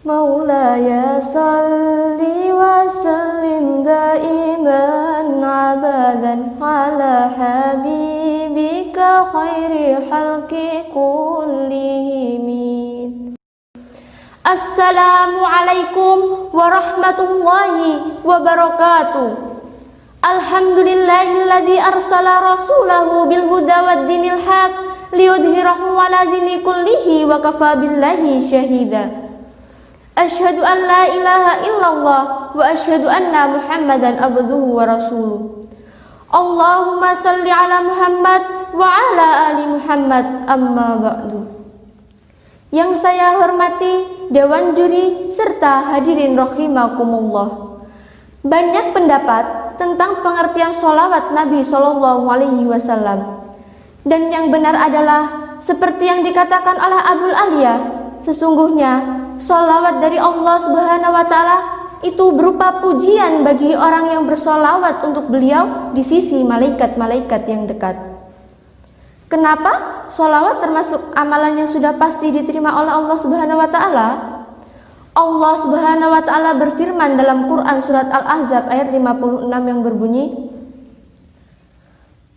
مولاي صل وسلم دائما أبدا على حبيبك خير خلق كلهم. Assalamualaikum warahmatullahi wabarakatuh. Alhamdulillahilladzi arsala rasulahu bil huda wad dinil haq liyudhhirahu ala dini kullihi wa kafa billahi syahida. Asyhadu an la ilaha illallah wa asyhadu anna Muhammadan abduhu wa rasuluh. Allahumma salli ala Muhammad wa ala ali Muhammad, amma ba'du. Yang saya hormati Dewan Juri serta hadirin rahimakumullah. Banyak pendapat tentang pengertian sholawat Nabi Shallallahu Alaihi Wasallam, dan yang benar adalah seperti yang dikatakan oleh Abul Aliyah, sesungguhnya sholawat dari Allah Subhanahu Wa Taala itu berupa pujian bagi orang yang bersholawat untuk beliau di sisi malaikat-malaikat yang dekat. Kenapa sholawat termasuk amalan yang sudah pasti diterima oleh Allah Subhanahu Wa Taala? Allah Subhanahu Wa Taala berfirman dalam Quran surat Al-Ahzab ayat 56 yang berbunyi,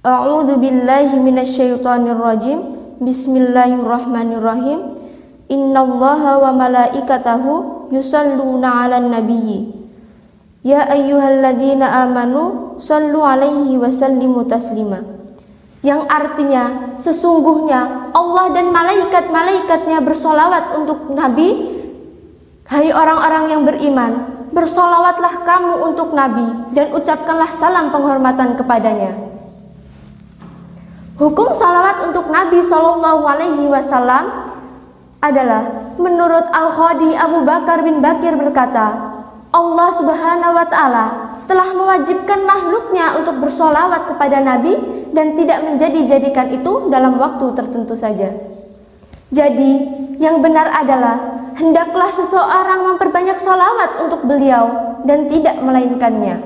A'udzu billahi minasyaitonir rajim. Bismillahirrahmanirrahim. Innallaha wa malaikatahu yusalluna 'alan nabiyyi. Ya ayyuhalladzina amanu shallu 'alaihi wa sallimu taslima. Yang artinya sesungguhnya Allah dan malaikat-malaikatnya bersolawat untuk Nabi. Hai orang-orang yang beriman, bersolawatlah kamu untuk Nabi dan ucapkanlah salam penghormatan kepadanya. Hukum salawat untuk Nabi Shallallahu Alaihi Wasallam adalah menurut Al-Khadi Abu Bakar bin Bakir berkata, Allah Subhanahu Wa Taala telah mewajibkan makhluknya untuk bersolawat kepada Nabi dan tidak menjadikan itu dalam waktu tertentu saja. Jadi yang benar adalah hendaklah seseorang memperbanyak sholawat untuk beliau dan tidak melainkannya.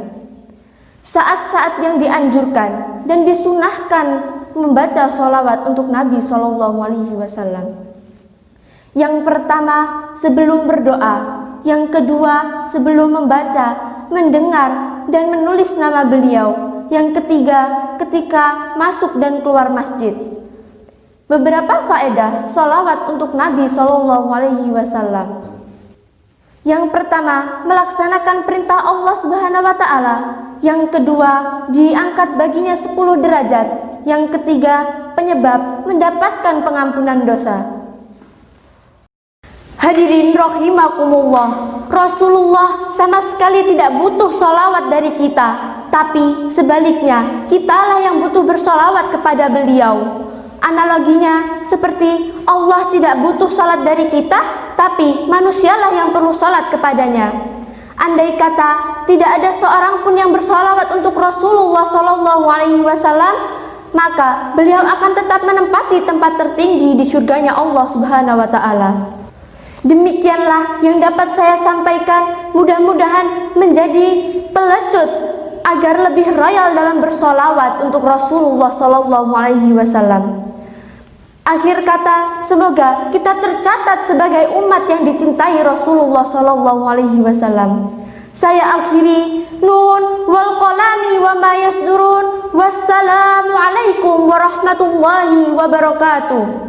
Saat-saat yang dianjurkan dan disunahkan membaca sholawat untuk Nabi Shallallahu Alaihi Wasallam. Yang pertama sebelum berdoa, yang kedua sebelum membaca, mendengar dan menulis nama beliau, yang ketiga ketika masuk dan keluar masjid. Beberapa faedah sholawat untuk Nabi Shallallahu Alaihi Wasallam. Yang pertama, melaksanakan perintah Allah Subhanahu Wa Taala. Yang kedua, diangkat baginya 10 derajat. Yang ketiga, penyebab mendapatkan pengampunan dosa. Hadirin rahimakumullah, Rasulullah sama sekali tidak butuh sholawat dari kita, tapi sebaliknya kitalah yang butuh bersolawat kepada beliau. Analoginya seperti Allah tidak butuh salat dari kita, tapi manusialah yang perlu salat kepadanya. Andai kata tidak ada seorang pun yang bersolawat untuk Rasulullah Shallallahu Alaihi Wasallam, maka beliau akan tetap menempati tempat tertinggi di surganya Allah Subhanahu Wa Taala. Demikianlah yang dapat saya sampaikan, mudah-mudahan menjadi pelecut agar lebih royal dalam bersolawat untuk Rasulullah Shallallahu Alaihi Wasallam. Akhir kata, semoga kita tercatat sebagai umat yang dicintai Rasulullah Shallallahu Alaihi Wasallam. Saya akhiri, nun wal qalami wa ma yasdurun. Wassalamualaikum warahmatullahi wabarakatuh.